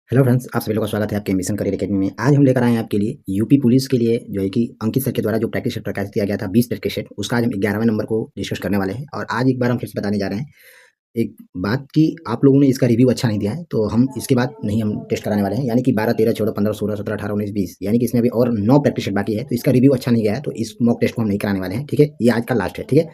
Hello friends, आप सभी लोगों का स्वागत है आपके मिशन करियर एकेडमी में। आज हम लेकर आए हैं आपके लिए यूपी पुलिस के लिए जो है कि अंकित सर के द्वारा जो प्रैक्टिस सेट प्रकाशित किया गया था 20 प्रैक्टिस सेट, उसका आज हम 11वें नंबर को डिस्कस करने वाले हैं। और आज एक बार हम फिर से बताने जा रहे हैं एक बात कि आप लोगों ने इसका रिव्यू अच्छा नहीं दिया है, तो हम इसके बाद नहीं हम टेस्ट कराने वाले हैं। यानी कि 12, 13, 14, 15, 16, 17, 18, 19, 20 यानी कि इसमें अभी और 9 प्रैक्टिस सेट बाकी है, तो इसका रिव्यू अच्छा नहीं गया है, तो इस मॉक टेस्ट को हम नहीं कराने वाले हैं। ठीक है, ये आज का लास्ट है। ठीक है,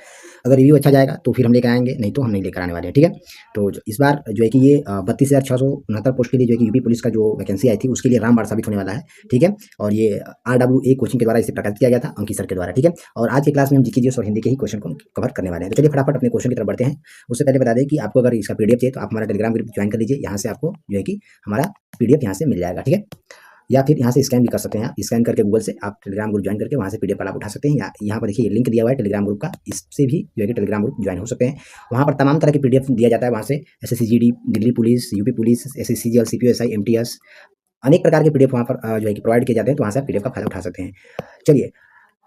अगर रिव्यू अच्छा जाएगा तो फिर हम लेकर आएंगे, नहीं तो हम नहीं लेकर आने वाले हैं। ठीक है, तो इस बार जो है कि ये 32,669 पोस्ट के लिए जो है कि यूपी पुलिस का जो वैकेंसी आई थी उसके लिए रामबाण साबित होने वाला है। ठीक है, और ये RWA कोचिंग के द्वारा इसे प्रकाशित किया गया था अंकित सर के द्वारा। ठीक है, और आज की क्लास में हम जीके और हिंदी के ही क्वेश्चन को कवर करने वाले हैं। तो चलिए फटाफट अपने क्वेश्चन की तरफ बढ़ते हैं। उससे पहले बता दें कि आपको अगर इसका पीडीएफ चाहिए तो आप हमारा टेलीग्राम ग्रुप ज्वाइन कर लीजिए। यहाँ से आपको जो है कि हमारा पीडीएफ यहाँ से मिल जाएगा। ठीक है, या फिर यहाँ से स्कैन भी कर सकते हैं। स्कैन करके गूगल से आप टेलीग्राम ग्रुप ज्वाइन करके वहाँ से पीडीएफ आप उठा सकते हैं। या यहाँ पर देखिए लिंक दिया हुआ है टेलीग्राम ग्रुप का, इससे भी जो है कि टेलीग्राम ग्रुप ज्वाइन हो सकते हैं। वहाँ पर तमाम तरह के पीडीएफ दिया जाता है। वहाँ से SSC GD, Delhi police, UP police, SSC CGL, CPSI, MTS, अनेक प्रकार के पीडीएफ वहाँ पर जो है कि प्रोवाइड किए जाते हैं। तो वहाँ से आप पीडीएफ का फायदा उठा सकते हैं। चलिए,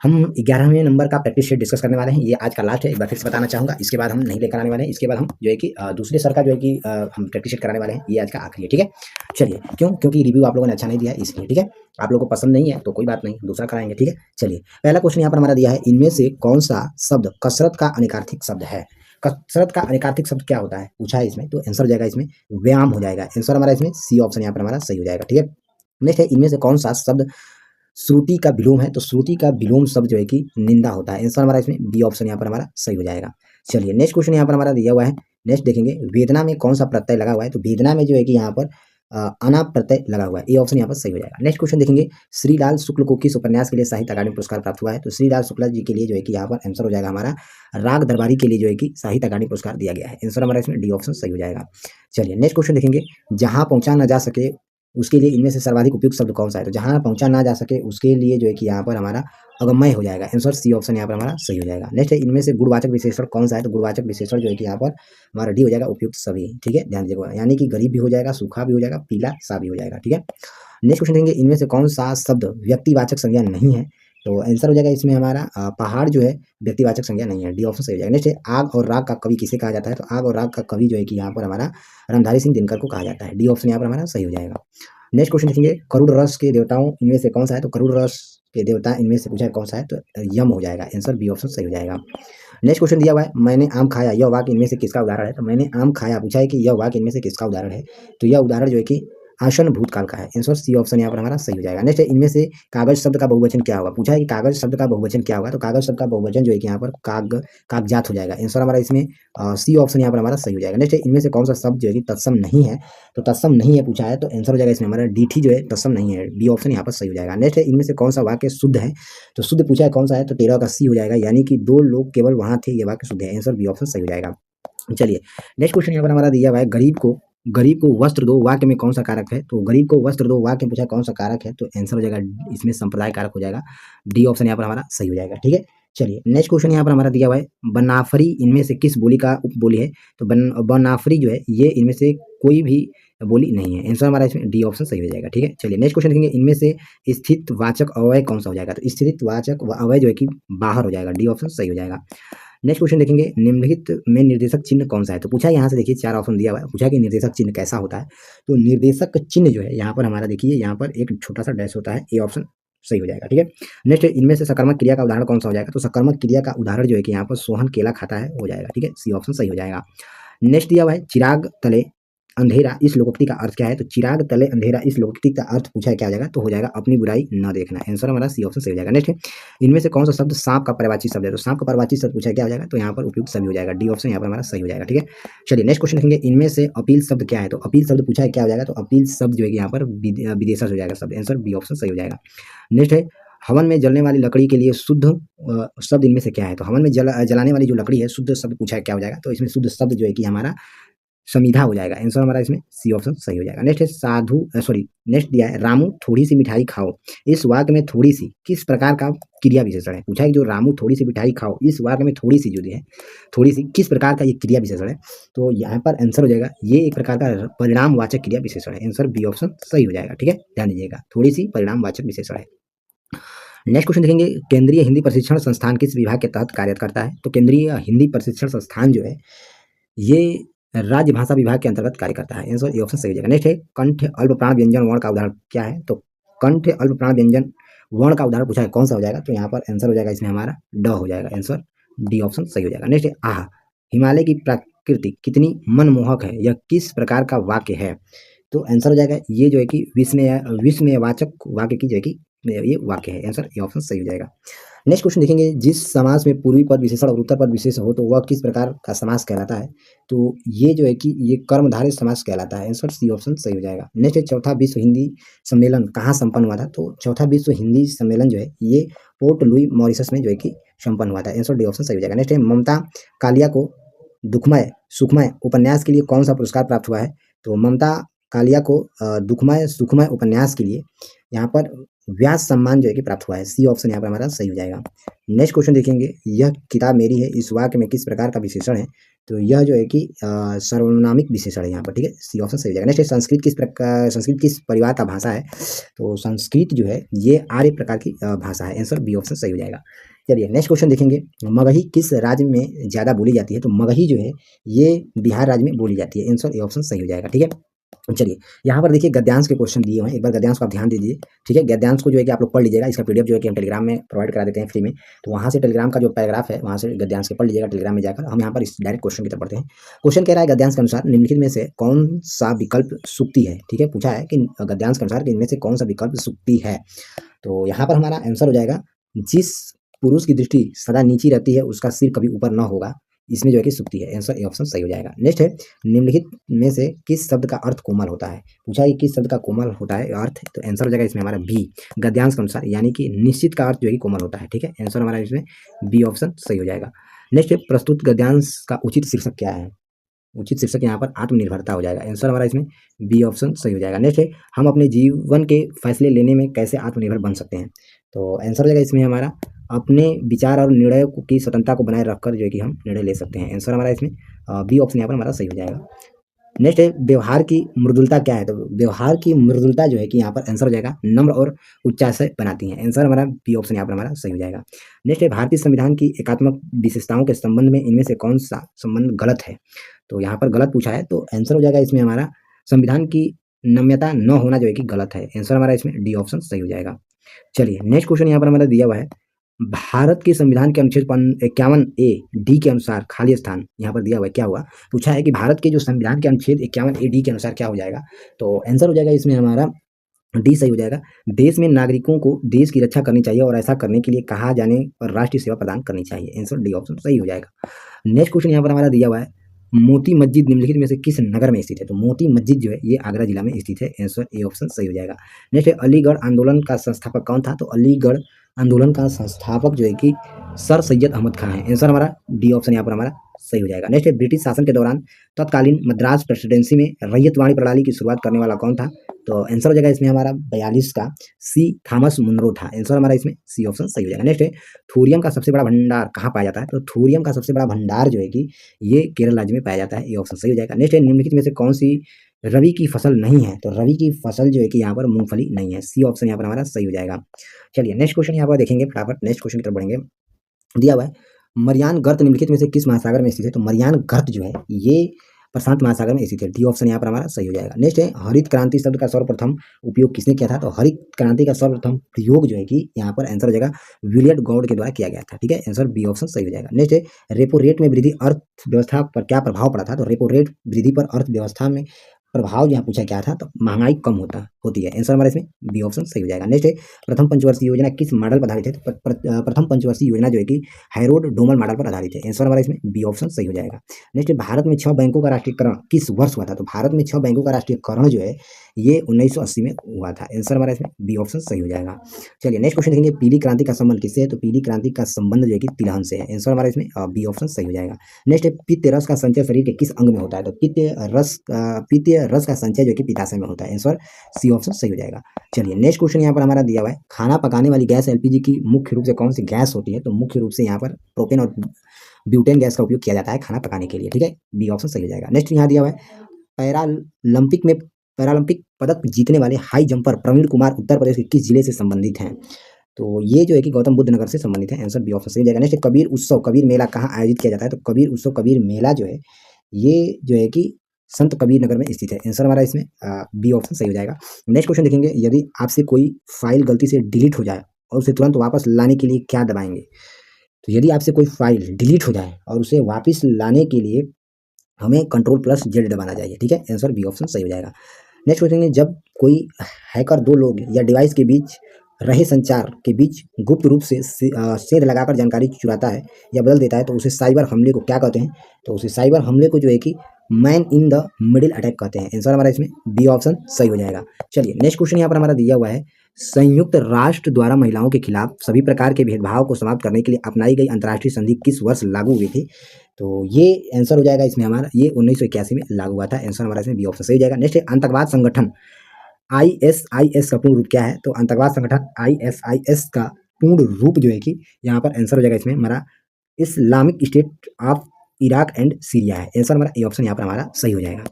हम 11वें नंबर का प्रैक्टिस सेट डिस्कस करने वाले हैं। ये आज का लास्ट है, एक बार फिर से बताना चाहूँगा। इसके बाद हम नहीं लेकर आने वाले हैं। इसके बाद हम जो है कि दूसरे सर का जो है कि हम प्रैक्टिस सेट कराने वाले हैं। ये आज का आखिरी है। ठीक है, चलिए, क्योंकि रिव्यू आप लोगों ने अच्छा नहीं दिया है इसलिए। ठीक है, आप लोगों को पसंद नहीं है तो कोई बात नहीं, दूसरा कराएंगे। ठीक है, चलिए, पहला क्वेश्चन यहाँ पर हमारा दिया है, इनमें से कौन सा शब्द कसरत का अनिकार्थिक शब्द है। कसरत का अनिकार्थिक शब्द क्या होता है पूछा है इसमें, तो आंसर हो जाएगा इसमें व्यायाम हो जाएगा। आंसर हमारा इसमें सी ऑप्शन यहाँ पर हमारा सही हो जाएगा। ठीक है, नेक्स्ट है, इनमें से कौन सा शब्द श्रुति का विलोम है। तो श्रुति का विलोम शब्द जो है कि निंदा होता है। आंसर हमारा इसमें बी ऑप्शन यहाँ पर हमारा सही हो जाएगा। चलिए, नेक्स्ट क्वेश्चन यहाँ पर हमारा दिया हुआ है। नेक्स्ट देखेंगे, वेदना में कौन सा प्रत्यय लगा हुआ है। तो वेदना में जो है कि यहाँ पर अना प्रत्यय लगा हुआ है। ए ऑप्शन यहाँ पर सही हो जाएगा। नेक्स्ट क्वेश्चन देखेंगे, श्रीलाल शुक्ल को किस उपन्यास के लिए साहित्य अकादमी पुरस्कार प्राप्त हुआ है। तो श्रीलाल शुक्ला जी के लिए जो है कि यहाँ पर आंसर हो जाएगा हमारा राग दरबारी के लिए जो है कि साहित्य अकादमी पुरस्कार दिया गया है। आंसर हमारा इसमें डी ऑप्शन सही हो जाएगा। चलिए, नेक्स्ट क्वेश्चन देखेंगे, जहां पहुंचा न जा सके उसके लिए इनमें से सर्वाधिक उपयुक्त शब्द कौन सा है। तो जहां पहुंचा ना जा सके उसके लिए जो है कि यहाँ पर हमारा अगम्य हो जाएगा। आंसर सी ऑप्शन यहाँ पर हमारा सही हो जाएगा। नेक्स्ट है, इनमें से गुणवाचक विशेषण कौन सा है। तो गुणवाचक विशेषण जो है कि यहाँ पर हमारा डी हो जाएगा उपयुक्त सभी। ठीक है, ध्यान दीजिएगा, यानी कि गरीब भी हो जाएगा, सूखा भी हो जाएगा, पीला सा भी हो जाएगा। ठीक है, नेक्स्ट क्वेश्चन देंगे, इनमें से कौन सा शब्द व्यक्तिवाचक संज्ञा नहीं है। तो आंसर हो जाएगा इसमें हमारा पहाड़ जो है व्यक्तिवाचक संज्ञा नहीं है। डी ऑप्शन सही हो जाएगा। नेक्स्ट है, आग और राग का कवि किसे कहा जाता है। तो आग और राग का कवि जो है कि यहाँ पर हमारा रामधारी सिंह दिनकर को कहा जाता है। डी ऑप्शन यहाँ पर हमारा सही हो जाएगा। नेक्स्ट क्वेश्चन देखेंगे, करुड़ रस के देवताओं इनमें से कौन सा है। तो करुड़ रस के देवता इनमें से पूछा है कौन सा है। तो यम हो जाएगा। आंसर बी ऑप्शन सही हो जाएगा। नेक्स्ट क्वेश्चन दिया हुआ है, मैंने आम खाया, यह वाक्य इनमें से किसका उदाहरण है। तो मैंने आम खाया पूछा है कि यह वाक्य इनमें से किसका उदाहरण है। तो यह उदाहरण जो है कि आसन भूतकाल का है। आंसर सी ऑप्शन यहाँ पर हमारा सही हो जाएगा। नेक्स्ट है, इनमें से कागज शब्द का बहुवचन क्या होगा। पूछा है कि कागज शब्द का बहुवचन क्या होगा। तो कागज शब्द का बहुवचन जो है कि यहाँ पर कागजात हो जाएगा। आंसर हमारा इसमें सी ऑप्शन यहाँ पर हमारा सही हो जाएगा। नेक्स्ट है, इनमें से कौन सा शब्द जो है कि तत्सम नहीं है। तो तत्सम नहीं है पूछा है, तो आंसर हो जाएगा इसमें हमारा डीठी जो है तत्सम नहीं है। बी ऑप्शन यहाँ पर सही हो जाएगा। नेक्स्ट है, इनमें से कौन सा वाक्य शुद्ध है। तो शुद्ध पूछा है कौन सा है। तो 13 का सी हो जाएगा, यानी कि 2 लोग केवल वहां थे, ये वाक्य शुद्ध है। आंसर बी ऑप्शन सही हो जाएगा। चलिए, नेक्स्ट क्वेश्चन यहाँ पर हमारा दिया हुआ है, गरीब को वस्त्र दो वाक्य में कौन सा कारक है। तो गरीब को वस्त्र दो वाक्य में पूछा कौन सा कारक है। तो आंसर हो जाएगा इसमें संप्रदाय कारक हो जाएगा। डी ऑप्शन यहाँ पर हमारा सही हो जाएगा। ठीक है, चलिए, नेक्स्ट क्वेश्चन यहाँ पर हमारा दिया हुआ है, बनाफरी इनमें से किस बोली का उपबोली है। तो बनाफरी जो है ये इनमें से कोई भी बोली नहीं है। आंसर हमारा इसमें डी ऑप्शन सही हो जाएगा। ठीक है, चलिए, नेक्स्ट क्वेश्चन देखेंगे, इनमें से स्थित वाचक अव्यय कौन सा हो जाएगा। तो स्थित वाचक अव्यय जो है कि बाहर हो जाएगा। डी ऑप्शन सही हो जाएगा। नेक्स्ट क्वेश्चन देखेंगे, निम्नलिखित में निर्देशक चिन्ह कौन सा है। तो पूछा यहाँ से देखिए 4 ऑप्शन दिया हुआ है। पूछा कि निर्देशक चिन्ह कैसा होता है। तो निर्देशक चिन्ह जो है यहाँ पर हमारा देखिए, यहाँ पर एक छोटा सा डैश होता है। ए ऑप्शन सही हो जाएगा। ठीक है, नेक्स्ट इनमें से सकर्मक क्रिया का उदाहरण कौन सा हो जाएगा। तो सकर्मक क्रिया का उदाहरण जो है कि यहाँ पर सोहन केला खाता है हो जाएगा। ठीक है, सी ऑप्शन सही हो जाएगा। नेक्स्ट दिया हुआ है, चिराग तले अंधेरा इस लोकोक्ति का अर्थ क्या है। तो चिराग तले अंधेरा इस लोकोक्ति का अर्थ पूछा है क्या हो जाएगा। तो हो जाएगा अपनी बुराई न देखना। आंसर हमारा सी ऑप्शन सही हो जाएगा। नेक्स्ट है, इनमें से कौन सा शब्द सांप का पर्यायवाची शब्द है। तो सांप का पर्यायवाची शब्द पूछा है क्या हो जाएगा। तो यहाँ पर उपयुक्त सभी हो जाएगा। डी ऑप्शन यहाँ पर हमारा सही हो जाएगा। ठीक है, चलिए, नेक्स्ट क्वेश्चन देखेंगे, इनमें से अपील शब्द क्या है। तो अपील शब्द पूछा है क्या हो जाएगा। तो अपील शब्द जो है यहाँ पर विदेशा हो जाएगा शब्द। आंसर बी ऑप्शन सही हो जाएगा। नेक्स्ट है, हवन में जलने वाली लकड़ी के लिए शुद्ध शब्द इनमें से क्या है। तो हवन में जलाने वाली जो लकड़ी है शुद्ध शब्द पूछा है क्या हो जाएगा। तो इसमें शुद्ध शब्द जो है कि हमारा समिधा हो जाएगा। आंसर हमारा इसमें सी ऑप्शन सही हो जाएगा। नेक्स्ट है, नेक्स्ट दिया है, रामू थोड़ी सी मिठाई खाओ इस वाक्य में थोड़ी सी किस प्रकार का क्रिया विशेषण है। पूछा है जो रामू थोड़ी सी मिठाई खाओ इस वाक्य में थोड़ी सी जो है थोड़ी सी किस प्रकार का ये क्रिया विशेषण है। तो यहाँ पर आंसर हो जाएगा ये एक प्रकार का परिणामवाचक क्रिया विशेषण है। आंसर बी ऑप्शन सही हो जाएगा। ठीक है, ध्यान दीजिएगा, थोड़ी सी परिणामवाचक विशेषण है। नेक्स्ट क्वेश्चन देखेंगे, केंद्रीय हिंदी प्रशिक्षण संस्थान किस विभाग के तहत कार्य करता है। तो केंद्रीय हिंदी प्रशिक्षण संस्थान जो है ये राज्य भाषा विभाग के अंतर्गत कार्य करता है। आंसर ए ऑप्शन सही हो जाएगा। नेक्स्ट है कंठ अल्प प्राण व्यंजन वर्ण का उदाहरण क्या है? तो कंठ अल्प प्राण व्यंजन वर्ण का उदाहरण पूछा है, कौन सा हो जाएगा? तो यहाँ पर आंसर हो जाएगा इसमें हमारा ड हो जाएगा। आंसर डी ऑप्शन सही हो जाएगा। नेक्स्ट है आह, हिमालय की प्रकृति कितनी मनमोहक है, यह किस प्रकार का वाक्य है? तो आंसर हो जाएगा ये जो है कि विस्मयवाचक वाक्य की जो है कि ये वाक्य है। आंसर ए ऑप्शन सही हो जाएगा। नेक्स्ट क्वेश्चन देखेंगे, जिस समास में पूर्वी पद विशेषण और उत्तर पद विशेष हो तो वह किस प्रकार का समास कहलाता है? तो ये जो है कि ये कर्मधारय समास कहलाता है। आंसर सी ऑप्शन सही हो जाएगा। नेक्स्ट है चौथा विश्व हिंदी सम्मेलन कहाँ संपन्न हुआ था? तो चौथा विश्व हिंदी सम्मेलन जो है ये पोर्ट लुई मॉरिशस में जो है कि संपन्न हुआ था। आंसर डी ऑप्शन सही हो जाएगा। नेक्स्ट है ममता कालिया को दुखमय सुखमय उपन्यास के लिए कौन सा पुरस्कार प्राप्त हुआ है? तो ममता कालिया को दुखमय सुखमय उपन्यास के लिए यहाँ पर व्यास सम्मान जो है कि प्राप्त हुआ है। सी ऑप्शन यहाँ पर हमारा सही हो जाएगा। नेक्स्ट क्वेश्चन देखेंगे, यह किताब मेरी है इस वाक्य में किस प्रकार का विशेषण है? तो यह जो है कि सर्वनामिक विशेषण है यहाँ पर, ठीक है। सी ऑप्शन सही हो जाएगा। नेक्स्ट है संस्कृत किस परिवार का भाषा है? तो संस्कृत जो है ये आर्य प्रकार की भाषा है। आंसर बी ऑप्शन सही हो जाएगा। चलिए नेक्स्ट क्वेश्चन देखेंगे, मगही किस राज्य में ज़्यादा बोली जाती है? तो मगही जो है ये बिहार राज्य में बोली जाती है। आंसर ए ऑप्शन सही हो जाएगा, ठीक है। चलिए यहाँ पर देखिए गद्यांश के क्वेश्चन दिए हुए हैं, एक बार गद्यांश को आप ध्यान दीजिए, ठीक है। गद्यांश को जो है कि आप लोग पढ़ लीजिएगा, इसका पीडीएफ जो है कि हम टेलीग्राम में प्रोवाइड करा देते हैं फ्री में, तो वहाँ से टेलीग्राम का जो पैराग्राफ है वहाँ से गद्यांश के पढ़ लीजिएगा टेलीग्राम में जाकर। हम यहाँ पर इस डायरेक्ट क्वेश्चन की तरफ बढ़ते हैं। क्वेश्चन कह रहा है गद्यांश के अनुसार निम्नलिखित में से कौन सा विकल्प सुक्ति है? ठीक है, पूछा है कि गद्यांश के अनुसार कि इनमें से कौन सा विकल्प सुक्ति है? तो यहाँ पर हमारा आंसर हो जाएगा, जिस पुरुष की दृष्टि सदा नीची रहती है उसका सिर कभी ऊपर न होगा, इसमें जो है कि सुक्ति है। आंसर ए ऑप्शन सही हो जाएगा। नेक्स्ट है निम्नलिखित में से किस शब्द का अर्थ कोमल होता है? पूछा है किस शब्द का कोमल होता है अर्थ, तो आंसर हो जाएगा इसमें हमारा बी, गद्यांश के अनुसार, यानी कि निश्चित का अर्थ जो है कि कोमल होता है, ठीक है। आंसर हमारा इसमें बी ऑप्शन सही हो जाएगा। नेक्स्ट है प्रस्तुत गद्यांश का उचित शीर्षक क्या है? उचित शीर्षक यहाँ पर आत्मनिर्भरता हो जाएगा। आंसर हमारा इसमें बी ऑप्शन सही हो जाएगा। नेक्स्ट है हम अपने जीवन के फैसले लेने में कैसे आत्मनिर्भर बन सकते हैं? तो आंसर हो जाएगा इसमें हमारा अपने विचार और निर्णय की स्वतंत्रता को बनाए रखकर जो है कि हम निर्णय ले सकते हैं। आंसर हमारा इसमें बी ऑप्शन यहाँ पर हमारा सही हो जाएगा। नेक्स्ट है व्यवहार की मृदुलता क्या है? तो व्यवहार की मृदुलता जो है कि यहाँ पर आंसर हो जाएगा नम्र और उच्चाशय बनाती है। आंसर हमारा बी ऑप्शन यहाँ पर हमारा सही हो जाएगा। नेक्स्ट है भारतीय संविधान की एकात्मक विशेषताओं के संबंध में इनमें से कौन सा संबंध गलत है? तो यहाँ पर गलत पूछा है, तो आंसर हो जाएगा इसमें हमारा संविधान की नम्यता न होना जो है कि गलत है। आंसर हमारा इसमें डी ऑप्शन सही हो जाएगा। चलिए नेक्स्ट क्वेश्चन यहाँ पर हमारा दिया हुआ है, भारत के संविधान के अनुच्छेद 51A(D) के अनुसार खाली स्थान यहाँ पर दिया हुआ है, क्या हुआ? पूछा है कि भारत के जो संविधान के अनुच्छेद 51A(D) के अनुसार क्या हो जाएगा? तो आंसर हो जाएगा इसमें हमारा डी सही हो जाएगा। देश में नागरिकों को देश की रक्षा करनी चाहिए और ऐसा करने के लिए कहा जाने पर राष्ट्रीय सेवा प्रदान करनी चाहिए। आंसर डी ऑप्शन सही हो जाएगा। नेक्स्ट क्वेश्चन यहाँ पर हमारा दिया हुआ है, मोती मस्जिद निम्नलिखित में से किस नगर में स्थित है? तो मोती मस्जिद जो है ये आगरा जिला में स्थित है। आंसर ए ऑप्शन सही हो जाएगा। नेक्स्ट है अलीगढ़ आंदोलन का संस्थापक कौन था? तो अलीगढ़ आंदोलन का संस्थापक जो है कि सर सैयद अहमद खान है। आंसर हमारा डी ऑप्शन यहाँ पर हमारा सही हो जाएगा। नेक्स्ट है ब्रिटिश शासन के दौरान तत्कालीन मद्रास प्रेसिडेंसी में रैयतवाड़ी प्रणाली की शुरुआत करने वाला कौन था? तो आंसर हो जाएगा इसमें हमारा 42 का सी थॉमस मुनरो था। आंसर हमारा इसमें सी ऑप्शन सही हो जाएगा। नेक्स्ट है थोरियम का सबसे बड़ा भंडार कहाँ पाया जाता है? तो थोरियम का सबसे बड़ा भंडार जो है कि ये केरल राज्य में पाया जाता है। ये ऑप्शन सही हो जाएगा। नेक्स्ट है निम्नलिखित में से कौन सी रवि की फसल नहीं है? तो रवि की फसल जो है कि यहाँ पर मूंगफली नहीं है। सी ऑप्शन यहाँ पर हमारा सही हो जाएगा। चलिए नेक्स्ट क्वेश्चन यहाँ पर देखेंगे, फटाफट नेक्स्ट क्वेश्चन की तरफ बढ़ेंगे। दिया हुआ है मरियान गर्त निम्नलिखित में से किस महासागर में स्थित है? तो मरियान गर्त जो है ये प्रशांत महासागर में स्थित है। डी ऑप्शन यहाँ पर हमारा सही हो जाएगा। नेक्स्ट है हरित क्रांति शब्द का सर्वप्रथम उपयोग किसने किया था? तो हरित क्रांति का सर्वप्रथम प्रयोग जो है कि यहाँ पर आंसर हो जाएगा विलियम गॉड के द्वारा किया गया था, ठीक है। आंसर बी ऑप्शन सही हो जाएगा। नेक्स्ट है रेपो रेट में वृद्धि अर्थव्यवस्था पर क्या प्रभाव पड़ा था? तो रेपो रेट वृद्धि पर अर्थव्यवस्था में प्रभाव यहाँ पूछा क्या था? तो महंगाई कम होती है। आंसर हमारा इसमें बी ऑप्शन सही हो जाएगा। नेक्स्ट है प्रथम पंचवर्षीय योजना किस मॉडल पर आधारित है? तो प्रथम पंचवर्षीय योजना जो है कि हैरोड डोमल मॉडल पर आधारित है। आंसर हमारा इसमें बी ऑप्शन सही हो जाएगा। नेक्स्ट है भारत में 6 बैंकों का राष्ट्रीयकरण किस वर्ष हुआ था? तो भारत में 6 बैंकों का राष्ट्रीयकरण जो है ये 1980 में हुआ था। आंसर हमारा इसमें बी ऑप्शन सही हो जाएगा। चलिए नेक्स्ट क्वेश्चन देखेंगे, पीली क्रांति का संबंध किससे है? तो पीली क्रांति का संबंध जो है कि तिलहन से है। आंसर हमारा इसमें बी ऑप्शन सही हो जाएगा। नेक्स्ट है पित्त रस का संचय शरीर के किस अंग में होता है? तो पित्त रस का संचय जो कि पित्ताशय में होता है। आंसर सी ऑप्शन सही हो जाएगा। चलिए नेक्स्ट क्वेश्चन यहाँ पर हमारा दिया हुआ है, खाना पकाने वाली गैस एलपीजी की मुख्य रूप से कौन सी गैस होती है? तो मुख्य रूप से यहाँ पर प्रोपेन और ब्यूटेन गैस का उपयोग किया जाता है खाना पकाने के लिए, ठीक है। बी ऑप्शन सही हो जाएगा। नेक्स्ट यहाँ दिया हुआ है पैरालंपिक पदक जीतने वाले हाई जंपर प्रवीण कुमार उत्तर प्रदेश के किस जिले से संबंधित हैं? तो ये जो है कि गौतम बुद्ध नगर से संबंधित है। आंसर बी ऑप्शन सही हो जाएगा। नेक्स्ट कबीर उत्सव कबीर मेला कहाँ आयोजित किया जाता है? तो कबीर उत्सव कबीर मेला जो है ये जो है कि संत कबीर नगर में स्थित है। आंसर हमारा इसमें बी ऑप्शन सही हो जाएगा। नेक्स्ट क्वेश्चन देखेंगे, यदि आपसे कोई फाइल गलती से डिलीट हो जाए और उसे तुरंत वापस लाने के लिए क्या दबाएंगे? तो यदि आपसे कोई फाइल डिलीट हो जाए और उसे वापस लाने के लिए हमें कंट्रोल प्लस जेड दबाना चाहिए, ठीक है। आंसर बी ऑप्शन सही हो जाएगा। नेक्स्ट क्वेश्चन है, जब कोई हैकर दो लोग या डिवाइस के बीच रहे संचार के बीच गुप्त रूप से सेंध लगाकर जानकारी चुराता है या बदल देता है तो उसे साइबर हमले को क्या कहते हैं? तो उसे साइबर हमले को जो है कि man in the middle attack कहते हैं। आंसर हमारा इसमें बी ऑप्शन सही हो जाएगा। चलिए नेक्स्ट क्वेश्चन यहाँ पर हमारा दिया हुआ है, संयुक्त राष्ट्र द्वारा महिलाओं के खिलाफ सभी प्रकार के भेदभाव को समाप्त करने के लिए अपनाई गई अंतर्राष्ट्रीय संधि किस वर्ष लागू हुई थी? तो ये आंसर हो जाएगा इसमें हमारा, ये 1981 में लागू हुआ था। आंसर हमारा इसमें बी ऑप्शन सही हो जाएगा। नेक्स्ट है, आतंकवाद संगठन ISIS का पूर्ण रूप क्या है? तो आतंकवाद संगठन ISIS का पूर्ण रूप जो है कि यहाँ पर आंसर हो जाएगा इसमें हमारा Islamic state of Iraq and Syria है। आंसर हमारा ए ऑप्शन यहाँ पर हमारा सही हो जाएगा।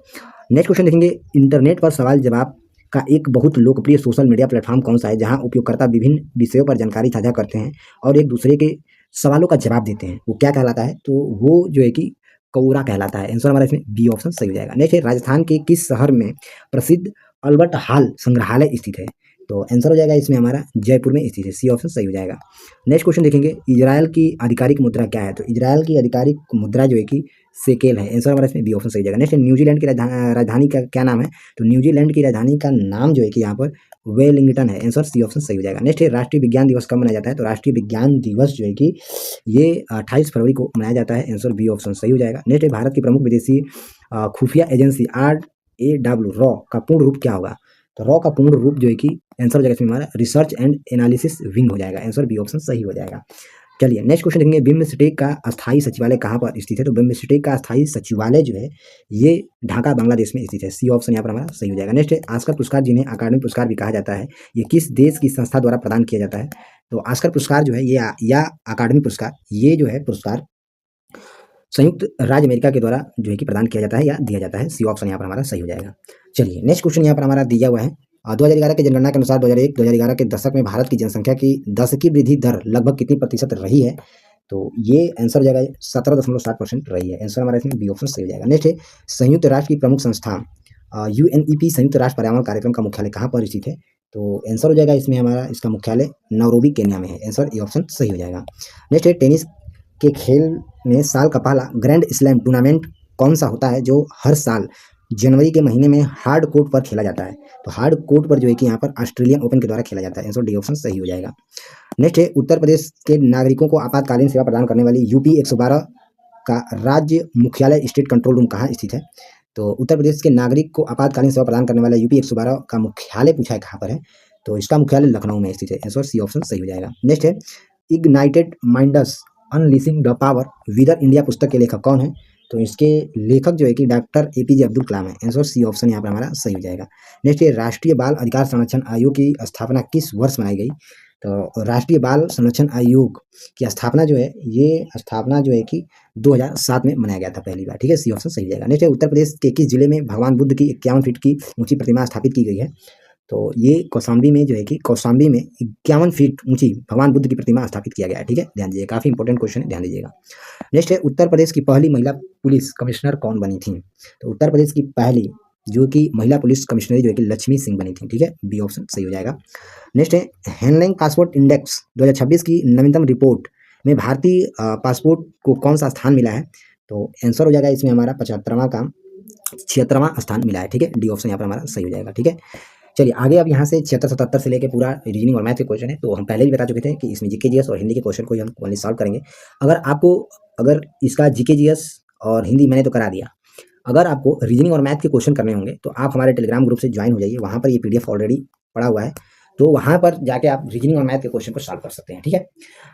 नेक्स्ट क्वेश्चन देखेंगे, इंटरनेट पर सवाल जवाब का एक बहुत लोकप्रिय सोशल मीडिया प्लेटफॉर्म कौन सा है जहां उपयोगकर्ता विभिन्न विषयों पर जानकारी साझा करते हैं और एक दूसरे के सवालों का जवाब देते हैं? वो क्या कहलाता है? तो वो जो है कि कौरा कहलाता है। आंसर हमारा इसमें बी ऑप्शन सही हो जाएगा। नेक्स्ट है, राजस्थान के किस शहर में प्रसिद्ध अल्बर्ट हॉल संग्रहालय स्थित है? तो आंसर हो जाएगा इसमें हमारा जयपुर में स्थित है। सी ऑप्शन सही हो जाएगा। नेक्स्ट क्वेश्चन देखेंगे, इजराइल की आधिकारिक मुद्रा क्या है? तो इजराइल की आधिकारिक मुद्रा जो है कि सेकेल है। आंसर हमारा इसमें बी ऑप्शन सही हो जाएगा। नेक्स्ट, न्यूजीलैंड की राजधानी का क्या नाम है? तो न्यूजीलैंड की राजधानी का नाम जो है कि यहाँ पर वेलिंगटन है। आंसर सी ऑप्शन सही हो जाएगा। नेक्स्ट है, राष्ट्रीय विज्ञान दिवस कब मनाया जाता है? तो राष्ट्रीय विज्ञान दिवस जो है कि ये 28 फरवरी को मनाया जाता है। आंसर बी ऑप्शन सही हो जाएगा। नेक्स्ट है, भारत की प्रमुख विदेशी खुफिया एजेंसी RAW रॉ का पूर्ण रूप क्या होगा? तो रॉ का पूर्ण रूप जो है कि आंसर हो जाएगा इसमें हमारा रिसर्च एंड एनालिसिस विंग हो जाएगा। आंसर बी ऑप्शन सही हो जाएगा। चलिए नेक्स्ट क्वेश्चन देखेंगे, बिम्स्टेक का अस्थायी सचिवालय कहाँ पर स्थित है? तो बिम्स्टेक का अस्थायी सचिवालय जो है ये ढाका बांग्लादेश में स्थित है। सी ऑप्शन यहाँ पर हमारा सही हो जाएगा। नेक्स्ट है, ऑस्कर पुरस्कार जिन्हें अकादमी पुरस्कार भी कहा जाता है, ये किस देश की संस्था द्वारा प्रदान किया जाता है? तो ऑस्कर पुरस्कार जो है ये या अकादमी पुरस्कार, ये जो है पुरस्कार संयुक्त राज्य अमेरिका के द्वारा जो है कि प्रदान किया जाता है या दिया जाता है। सी ऑप्शन यहाँ पर हमारा सही हो जाएगा। चलिए नेक्स्ट क्वेश्चन यहाँ पर हमारा दिया हुआ है, 2011 की जनगणना के अनुसार 2001-2011 के दशक में भारत की जनसंख्या की दशकीय वृद्धि दर लगभग कितनी प्रतिशत रही है? तो ये आंसर हो जाएगा 17.7% रही है। आंसर हमारा इसमें बी ऑप्शन सही हो जाएगा। नेक्स्ट है, संयुक्त राष्ट्र की प्रमुख संस्था UNEP संयुक्त राष्ट्र पर्यावरण कार्यक्रम का मुख्यालय कहाँ पर स्थित है? तो आंसर हो जाएगा इसमें हमारा, इसका मुख्यालय नैरोबी केन्या में है। आंसर ए ऑप्शन सही हो जाएगा। नेक्स्ट है, टेनिस के खेल में साल का पहला ग्रैंड स्लैम टूर्नामेंट कौन सा होता है जो हर साल जनवरी के महीने में हार्ड कोर्ट पर खेला जाता है? तो हार्ड कोर्ट पर जो है कि यहाँ पर ऑस्ट्रेलियन ओपन के द्वारा खेला जाता है। आंसर डी ऑप्शन सही हो जाएगा। नेक्स्ट है, उत्तर प्रदेश के नागरिकों को आपातकालीन सेवा प्रदान करने वाली UP 112 का राज्य मुख्यालय स्टेट कंट्रोल रूम कहाँ स्थित है? तो उत्तर प्रदेश के नागरिक को आपातकालीन सेवा प्रदान करने वाला UP 112 का मुख्यालय पूछा है कहाँ पर है? तो इसका मुख्यालय लखनऊ में स्थित है। आंसर सी ऑप्शन सही हो जाएगा। नेक्स्ट है, ignited minds unleashing the power within India पुस्तक के लेखक कौन है? तो इसके लेखक जो है कि डॉक्टर APJ अब्दुल कलाम है। आंसर सी ऑप्शन यहाँ पर हमारा सही हो जाएगा। नेक्स्ट है, राष्ट्रीय बाल अधिकार संरक्षण आयोग की स्थापना किस वर्ष मनाई गई? तो राष्ट्रीय बाल संरक्षण आयोग की स्थापना जो है, ये स्थापना जो है कि 2007 में मनाया गया था पहली बार। ठीक है, सी ऑप्शन सही हो जाएगा। नेक्स्ट है, उत्तर प्रदेश के किस जिले में भगवान बुद्ध की 51 फीट की ऊंची प्रतिमा स्थापित की गई है? तो ये कौशाम्बी में जो है कि कौशाम्बी में 51 फीट ऊंची भगवान बुद्ध की प्रतिमा स्थापित किया गया है। ठीक है, ध्यान दीजिए, काफी इंपॉर्टेंट क्वेश्चन है, ध्यान दीजिएगा। नेक्स्ट है, उत्तर प्रदेश की पहली महिला पुलिस कमिश्नर कौन बनी थी? तो उत्तर प्रदेश की पहली जो कि महिला पुलिस कमिश्नर जो है कि लक्ष्मी सिंह बनी थी। ठीक है, बी ऑप्शन सही हो जाएगा। नेक्स्ट है, हैंडलिंग पासपोर्ट इंडेक्स 2026 की नवीनतम रिपोर्ट में भारतीय पासपोर्ट को कौन सा स्थान मिला है? तो आंसर हो जाएगा इसमें हमारा 75वां का 76वां स्थान मिला है। ठीक है, डी ऑप्शन यहाँ पर हमारा सही हो जाएगा। ठीक है, चलिए आगे अब यहाँ से 76-77 से लेके पूरा रीजनिंग और मैथ के क्वेश्चन है। तो हम पहले भी बता चुके थे कि इसमें जीके जीएस और हिंदी के क्वेश्चन को ही हम ओनली सॉल्व करेंगे। अगर इसका जीके जीएस और हिंदी मैंने तो करा दिया, अगर आपको रीजनिंग और मैथ के क्वेश्चन करने होंगे तो आप हमारे टेलीग्राम ग्रुप से ज्वाइन हो जाइए। वहाँ पर ये PDF ऑलरेडी पड़ा हुआ है, तो वहाँ पर जाके आप रीजनिंग और मैथ के क्वेश्चन को सॉल्व कर सकते हैं। ठीक है,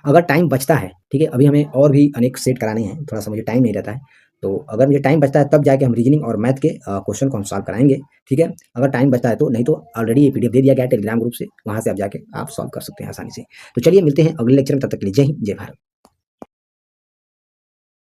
अगर टाइम बचता है, ठीक है, अभी हमें और भी अनेक सेट कराने हैं, थोड़ा सा मुझे टाइम नहीं रहता है, तो अगर मुझे टाइम बचता है तब जाके हम रीजनिंग और मैथ के क्वेश्चन को हम सॉल्व कराएंगे। ठीक है, अगर टाइम बचता है तो, नहीं तो ऑलरेडी ये PDF दे दिया गया है टेलीग्राम ग्रुप से, वहाँ से आप जाके आप सॉल्व कर सकते हैं आसानी से। तो चलिए मिलते हैं अगले लेक्चर में, तब तक के लिए जय हिंद जय भारत।